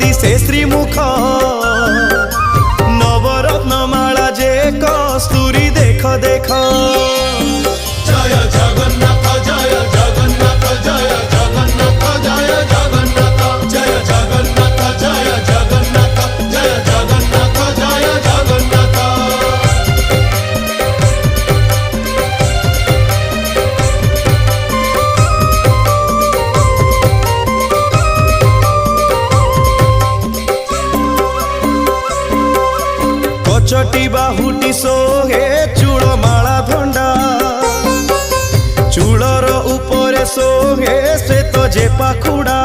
दिशे श्रीमुख नवरत्न माला जे कस्तूरी देख देख जय जगन्नाथ जय जगन्नाथ जय जगन्नाथ जय जगन्नाथ जय जगन्नाथ जय जगन्नाथ जय जगन्नाथ जय जगन्नाथ। कचटी बाहुटी सोहे चूड़ माला धंडा चूड़र उपरे सोहे श्वेत जे पाखुड़ा